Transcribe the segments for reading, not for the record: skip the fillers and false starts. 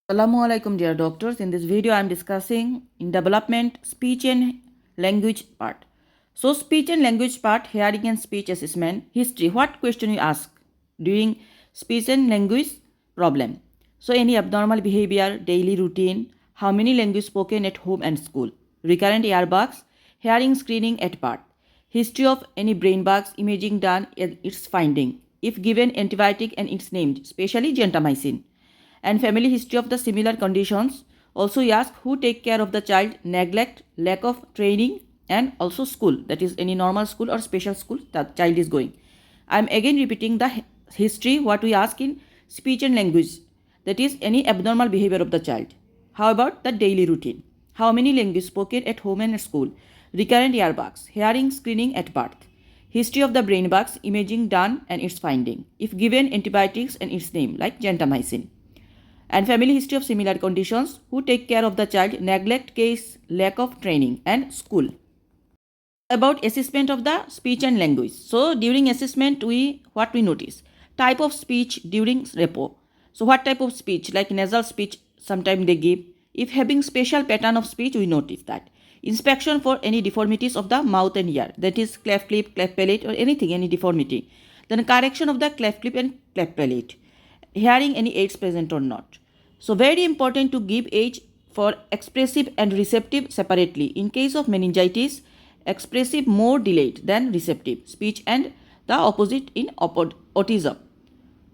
Assalamu alaikum dear doctors. In this video I am discussing in development speech and language part. So speech and language part, hearing and speech assessment, history. What question you ask during speech and language problem? So any abnormal behavior, daily routine, how many language spoken at home and school, recurrent earbugs, hearing screening at birth, history of any brain bugs, imaging done and its finding, if given antibiotic and its named, especially gentamicin, and family history of the similar conditions. Also we ask who take care of the child, neglect, lack of training, and also school, that is any normal school or special school that child is going. I am again repeating the history what we ask in speech and language, that is any abnormal behavior of the child. How about the daily routine? How many language spoken at home and at school? Recurrent earbugs, hearing screening at birth, history of the brain bugs, imaging done and its finding, if given antibiotics and its name like gentamicin, and family history of similar conditions, who take care of the child, neglect case, lack of training, and school. About assessment of the speech and language. So during assessment what we notice? Type of speech during repo. So what type of speech? Like nasal speech sometimes they give. If having special pattern of speech, we notice that. Inspection for any deformities of the mouth and ear, that is cleft lip, cleft palate, or anything, any deformity. Then correction of the cleft lip and cleft palate. Hearing any aids present or not. So very important to give age for expressive and receptive separately. In case of meningitis, expressive more delayed than receptive speech, and the opposite in autism.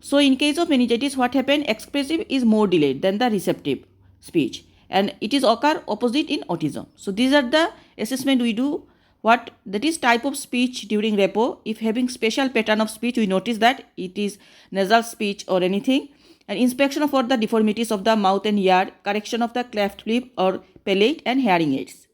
So in case of meningitis, what happened? Expressive is more delayed than the receptive speech, and it is occur opposite in autism. So these are the assessment we do. What that is type of speech during repo. If having special pattern of speech, we notice that it is nasal speech or anything. And inspection for the deformities of the mouth and ear, correction of the cleft lip or palate, and hearing aids.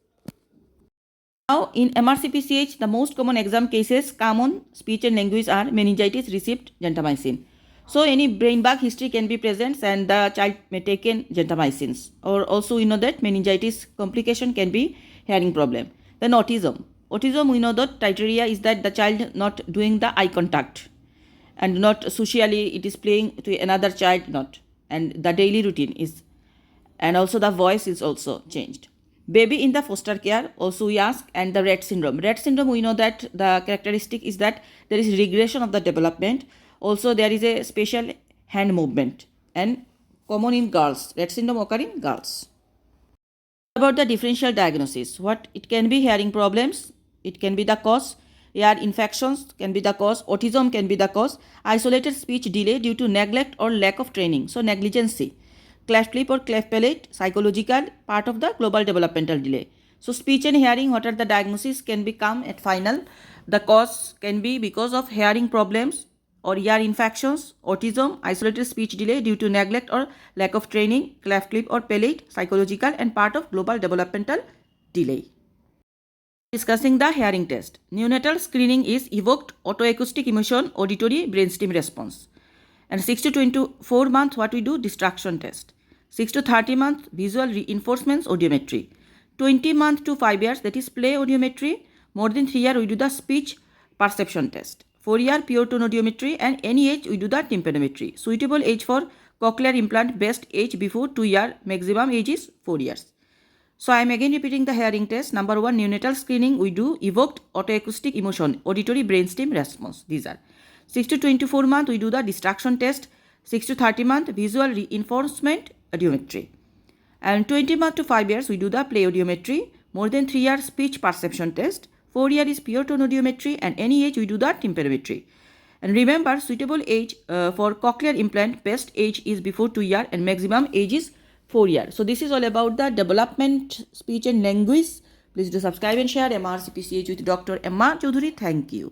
Now in MRCPCH, the most common exam cases, common speech and language are meningitis, received gentamicin. So any brain bug history can be present and the child may take in gentamicins. Or also we know that meningitis complication can be hearing problem. Then autism. Autism, we know that criteria is that the child not doing the eye contact, and not socially it is playing to another child, not, and the daily routine is, and also the voice is also changed. Baby in the foster care also we ask, and the Rett syndrome we know that the characteristic is that there is regression of the development. Also there is a special hand movement, and common in girls. Rett syndrome occur in girls. About the differential diagnosis, what it can be? Hearing problems, it can be the cause. Ear infections can be the cause. Autism can be the cause. Isolated speech delay due to neglect or lack of training, so negligency. Cleft lip or cleft palate, psychological, part of the global developmental delay. So speech and hearing, what are the diagnoses can become at final. The cause can be because of hearing problems or ear infections, autism, isolated speech delay due to neglect or lack of training, cleft lip or palate, psychological, and part of global developmental delay. Discussing the hearing test. Neonatal screening is evoked autoacoustic emission auditory brainstem response. And 6 to 24 months, what we do? Distraction test. 6 to 30 months, visual reinforcements audiometry. 20 months to 5 years, that is play audiometry. More than 3 years, we do the speech perception test. 4 year pure tone audiometry, and any age we do the tympanometry. Suitable age for cochlear implant, best age before 2 years, maximum age is 4 years. So I am again repeating the hearing test. Number 1, neonatal screening, we do evoked autoacoustic emotion auditory brainstem response. These are 6 to 24 months, we do the distraction test. 6 to 30 months, visual reinforcement audiometry, and 20 months to 5 years, we do the play audiometry. More than 3 years, speech perception test. 4 years is pure tone audiometry, and any age we do the tympanometry. And remember, suitable age for cochlear implant, best age is before 2 years, and maximum age is 4 years. So this is all about the development speech and language. Please do subscribe and share MRCPCH with Dr. Emma Choudhury. Thank you.